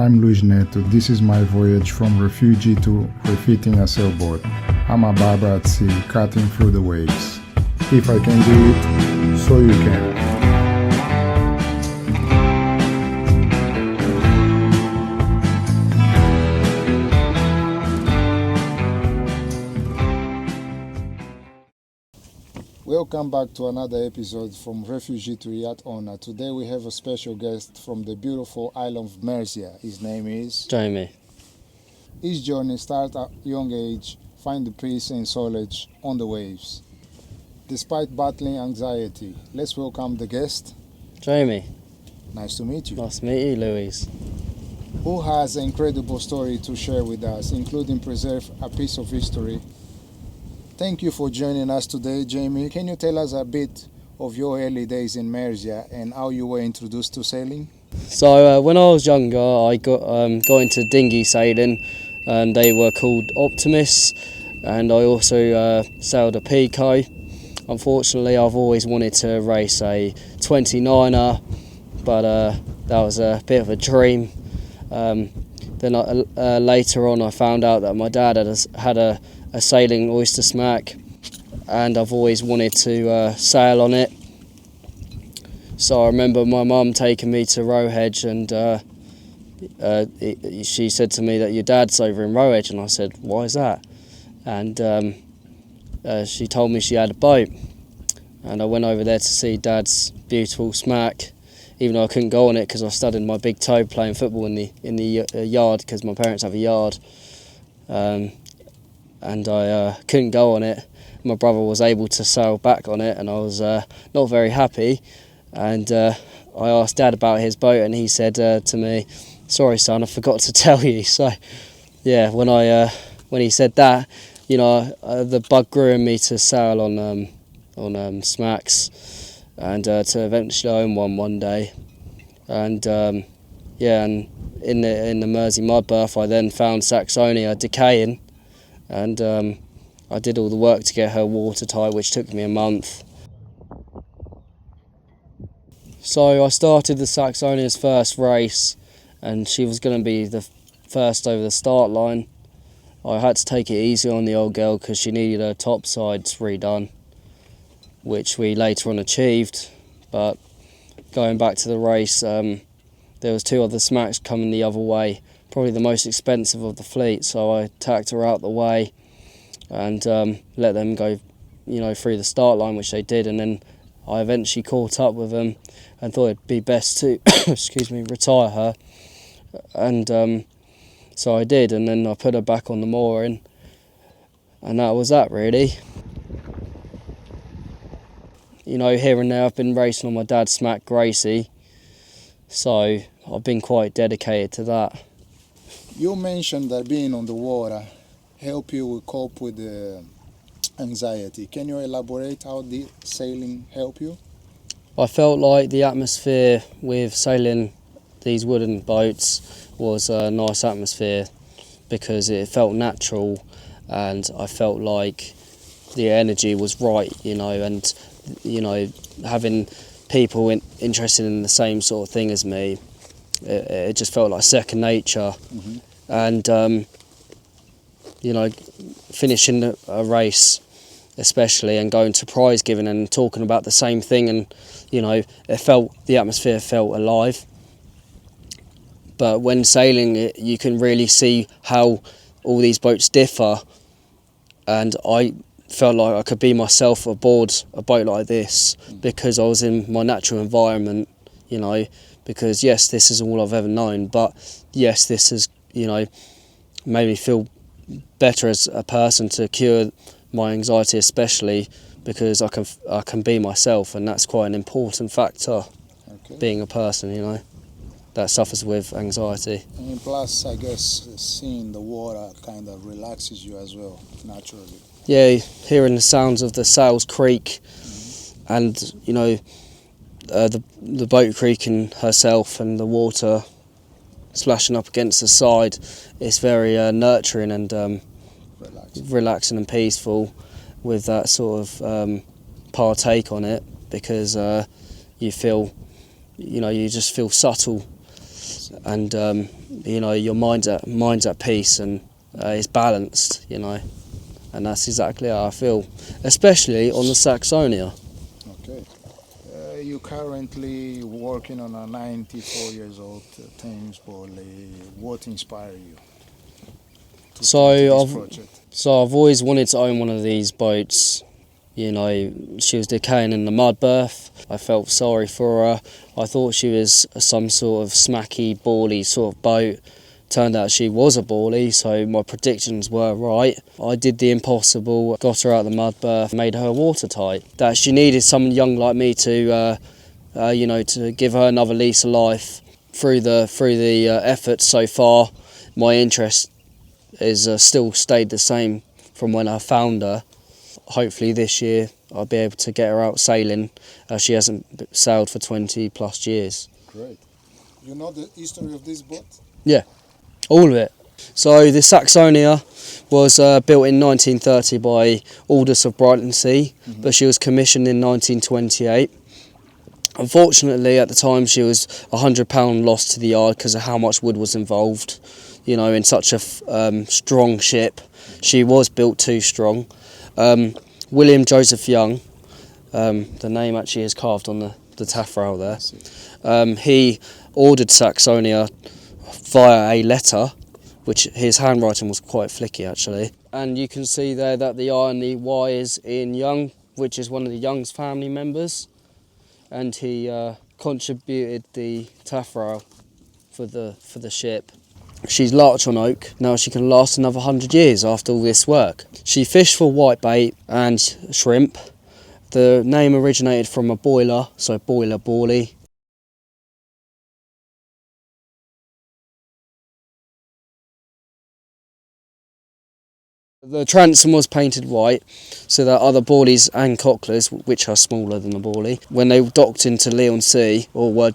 I'm Luis Neto. This is my voyage from refugee to refitting a sailboat. I'm a barber at sea, cutting through the waves. If I can do it, so you can. Welcome back to another episode from Refugee to Yacht Owner. Today we have a special guest from the beautiful island of Mercia. His name is Jamie. His journey starts at a young age, finding peace and solace on the waves. Despite battling anxiety, let's welcome the guest. Jamie. Nice to meet you. Nice to meet you, Louise. Who has an incredible story to share with us, including preserve a piece of history. Thank you for joining us today, Jamie. Can you tell us a bit of your early days in Mercia and how you were introduced to sailing? So when I was younger, I got into dinghy sailing, and they were called Optimists, and I also sailed a Pico. Unfortunately, I've always wanted to race a 29er, but that was a bit of a dream. Then later on, I found out that my dad had a sailing oyster smack, and I've always wanted to sail on it. So I remember my mum taking me to Rowhedge, and she said to me that your dad's over in Rowhedge, and I said, why is that? And she told me she had a boat, and I went over there to see Dad's beautiful smack, even though I couldn't go on it because I stood in my big toe playing football in the yard, because my parents have a yard. And I couldn't go on it. My brother was able to sail back on it, and I was not very happy. And I asked Dad about his boat, and he said to me, sorry son, I forgot to tell you. So yeah, when he said that, you know, the bug grew in me to sail on smacks, and to eventually own one day. And yeah, and in the Mersey mud berth, I then found Saxonia decaying, and I did all the work to get her watertight, which took me a month. So I started the Saxonia's first race, and she was going to be the first over the start line. I had to take it easy on the old girl because she needed her topsides redone, which we later on achieved. But going back to the race, there was two other smacks coming the other way, probably the most expensive of the fleet, so I tacked her out the way and let them go, you know, through the start line, which they did. And then I eventually caught up with them and thought it'd be best to retire her, and so I did. And then I put her back on the mooring, and that was that really. You know, here and there I've been racing on my dad's smack Gracie, so I've been quite dedicated to that. You mentioned that being on the water help you cope with the anxiety. Can you elaborate how the sailing help you? I felt like the atmosphere with sailing these wooden boats was a nice atmosphere because it felt natural, and I felt like the energy was right, you know, and you know, having people interested in the same sort of thing as me, it just felt like second nature. Mm-hmm. And you know, finishing a race especially, and going to prize giving and talking about the same thing, and you know, the atmosphere felt alive. But when sailing, you can really see how all these boats differ, and I felt like I could be myself aboard a boat like this because I was in my natural environment, you know, because yes, this is all I've ever known, but yes, this has, you know, made me feel better as a person to cure my anxiety, especially because I can be myself, and that's quite an important factor, being a person, you know, that suffers with anxiety. And plus, I guess seeing the water kind of relaxes you as well, naturally. Yeah, hearing the sounds of the sails creak, and you know, the boat creaking herself and the water splashing up against the side, it's very nurturing and relaxing and peaceful with that sort of partake on it, because you feel, you know, you just feel subtle and you know, your mind's at peace, and it's balanced, you know, and that's exactly how I feel, especially on the Saxonia. Okay. You currently working on a 94 years old ThamesBawley. What inspired you to So start this I've project? so I've always wanted to own one of these boats. You know, she was decaying in the mud berth. I felt sorry for her. I thought she was some sort of smacky, bawly sort of boat. Turned out she was a bawly, so my predictions were right. I did the impossible, got her out of the mud berth, made her watertight. That she needed someone young like me to, you know, to give her another lease of life. Through the efforts so far, my interest is still stayed the same from when I found her. Hopefully this year I'll be able to get her out sailing. She hasn't sailed for 20 plus years. Great. You know the history of this boat? Yeah, all of it. So the Saxonia was built in 1930 by Aldous of Brightonsea, but she was commissioned in 1928. Unfortunately, at the time, she was £100 loss to the yard because of how much wood was involved. You know, in such a strong ship, she was built too strong. William Joseph Young, the name actually is carved on the taffrail there. He ordered Saxonia via a letter, which his handwriting was quite flicky actually. And you can see there that the I and the Y is in Young, which is one of the Young's family members, and he contributed the taffrail for the ship. She's larch on oak. Now she can last another 100 years after all this work. She fished for whitebait and shrimp. The name originated from a boiler, so boiler Bawley. The transom was painted white so that other Bawleys and cocklers, which are smaller than the Bawley, when they docked into Leon Sea or were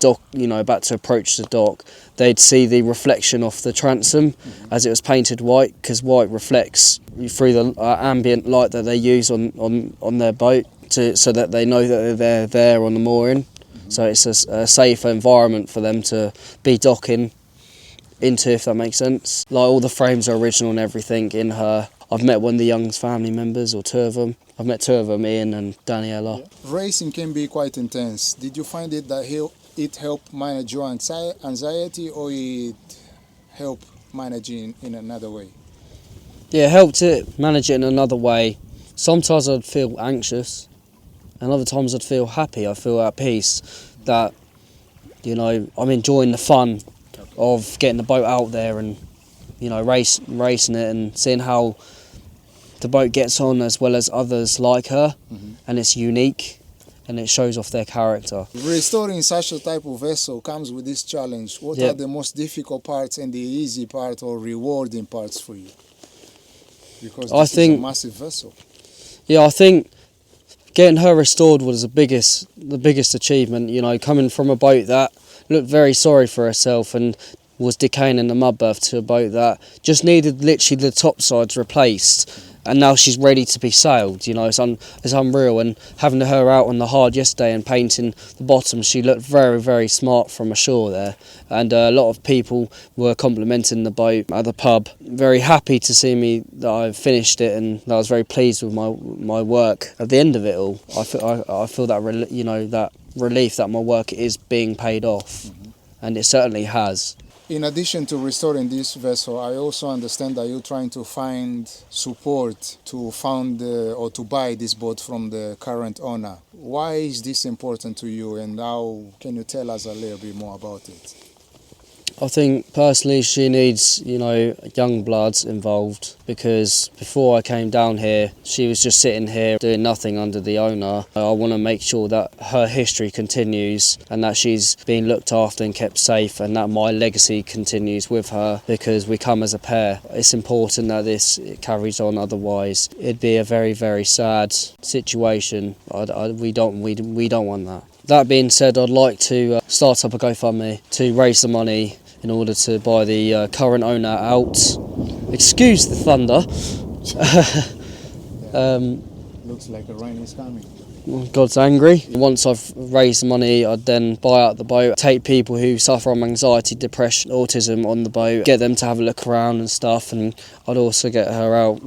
about to approach the dock, they'd see the reflection off the transom as it was painted white, because white reflects through the ambient light that they use on their boat so that they know that they're there on the mooring. So it's a safer environment for them to be docking into, if that makes sense. Like, all the frames are original and everything in her. I've met one of the Young's family members, or two of them. I've met two of them, Ian and Daniela. Yeah. Racing can be quite intense. Did you find it that it helped manage your anxiety, or it helped manage it in another way? Yeah, it helped it manage it in another way. Sometimes I'd feel anxious, and other times I'd feel happy. I feel at peace that, you know, I'm enjoying the fun of getting the boat out there and, you know, racing it and seeing how the boat gets on, as well as others like her. And it's unique and it shows off their character. Restoring such a type of vessel comes with this challenge. What are the most difficult parts and the easy part or rewarding parts for you? Because this is a massive vessel. Yeah, I think getting her restored was the biggest achievement. You know, coming from a boat that looked very sorry for herself and was decaying in the mud berth to a boat that just needed literally the topsides replaced, and now she's ready to be sailed. You know, it's unreal. And having her out on the hard yesterday and painting the bottom, she looked very, very smart from ashore there. And a lot of people were complimenting the boat at the pub. Very happy to see me that I finished it, and I was very pleased with my work at the end of it all. I feel that that relief that my work is being paid off, and it certainly has. In addition to restoring this vessel, I also understand that you're trying to find support to found or to buy this boat from the current owner. Why is this important to you, and how can you tell us a little bit more about it? I think personally she needs, young bloods involved, because before I came down here she was just sitting here doing nothing under the owner. I want to make sure that her history continues and that she's being looked after and kept safe, and that my legacy continues with her, because we come as a pair. It's important that this carries on, otherwise it'd be a very, very sad situation. We don't want that. That being said, I'd like to start up a GoFundMe to raise the money in order to buy the current owner out. Excuse the thunder. Looks like the rain is coming. God's angry. Once I've raised the money, I'd then buy out the boat, take people who suffer from anxiety, depression, autism on the boat, get them to have a look around and stuff, and I'd also get her out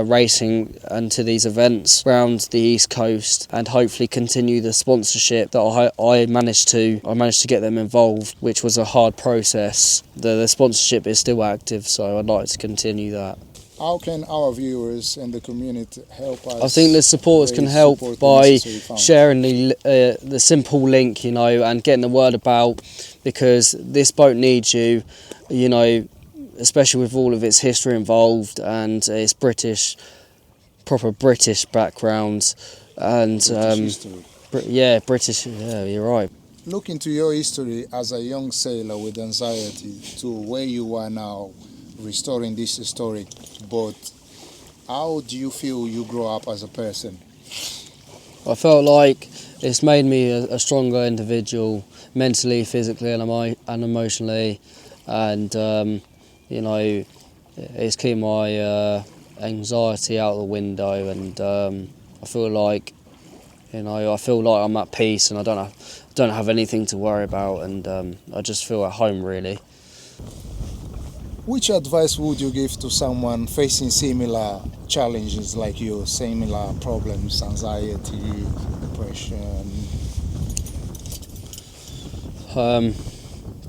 racing and to these events around the East Coast, and hopefully continue the sponsorship that I managed to get them involved, which was a hard process. The sponsorship is still active, so I'd like to continue that. How can our viewers and the community help us? I think the supporters can help by sharing the simple link, you know, and getting the word about, because this boat needs you, you know, especially with all of its history involved and its proper British background, and British, you're right. Look into your history as a young sailor with anxiety to where you are now, restoring this historic boat. How do you feel you grow up as a person? I felt like it's made me a stronger individual, mentally, physically and emotionally, and you know, it's kept my anxiety out the window, and I feel like, you know, I'm at peace, and I don't have anything to worry about, and I just feel at home, really. Which advice would you give to someone facing similar challenges like you, similar problems, anxiety, depression?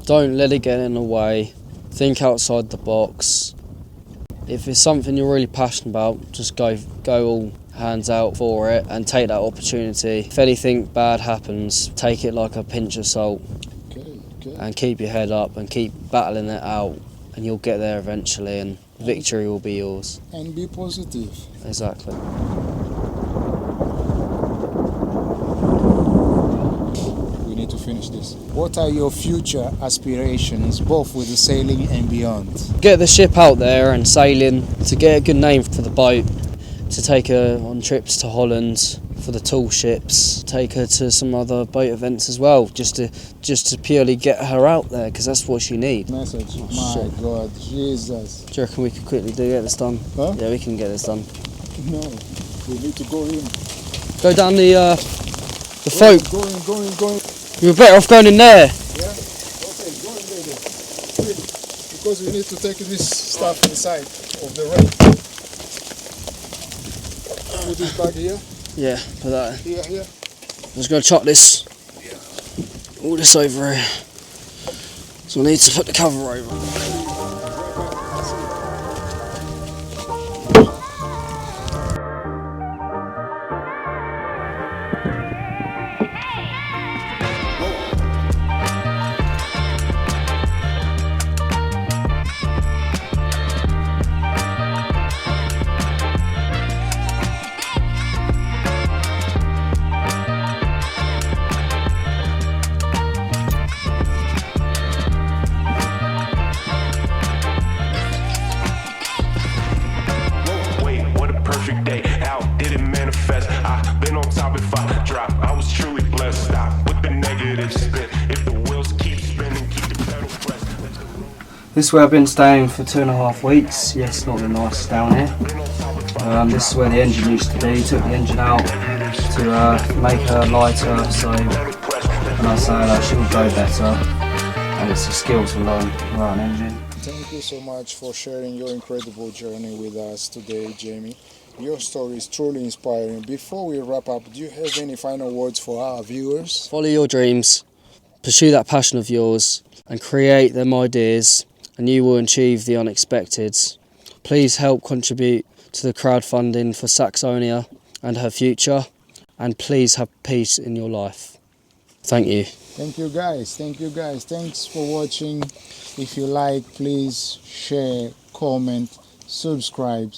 Don't let it get in the way. Think outside the box. If it's something you're really passionate about, just go all hands out for it and take that opportunity. If anything bad happens, take it like a pinch of salt. Okay. And keep your head up and keep battling it out, and you'll get there eventually, and victory will be yours. And be positive. Exactly. We need to finish this. What are your future aspirations, both with the sailing and beyond? Get the ship out there and sailing, to get a good name for the boat, to take her on trips to Holland for the tall ships, take her to some other boat events as well, just to purely get her out there, because that's what she needs. Message. My God, Jesus. Do you reckon we could quickly get this done? Huh? Yeah, we can get this done. No, we need to go in. Go down the folk. Going. You're better off going in there. Yeah? Okay, go in there then. Quick, because we need to take this stuff inside of the wreck. Put this bag here. Yeah, put that in. Here. I'm just going to chuck this, all this over here. So I need to put the cover over. This is where I've been staying for 2.5 weeks. Yes, not the nicest down here. This is where the engine used to be. Took the engine out to make her lighter, so when I say that she will go better. And it's a skill to learn about an engine. Thank you so much for sharing your incredible journey with us today, Jamie. Your story is truly inspiring. Before we wrap up, do you have any final words for our viewers? Follow your dreams, pursue that passion of yours, and create them ideas, and you will achieve the unexpected. Please help contribute to the crowdfunding for Saxonia and her future, and please have peace in your life. Thank you. Thank you guys. Thanks for watching. If you like, please share, comment, subscribe.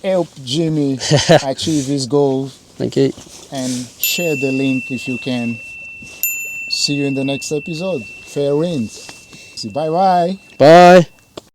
Help Jimmy achieve his goal. Thank you. And share the link if you can. See you in the next episode. Fair winds. Bye bye. Bye.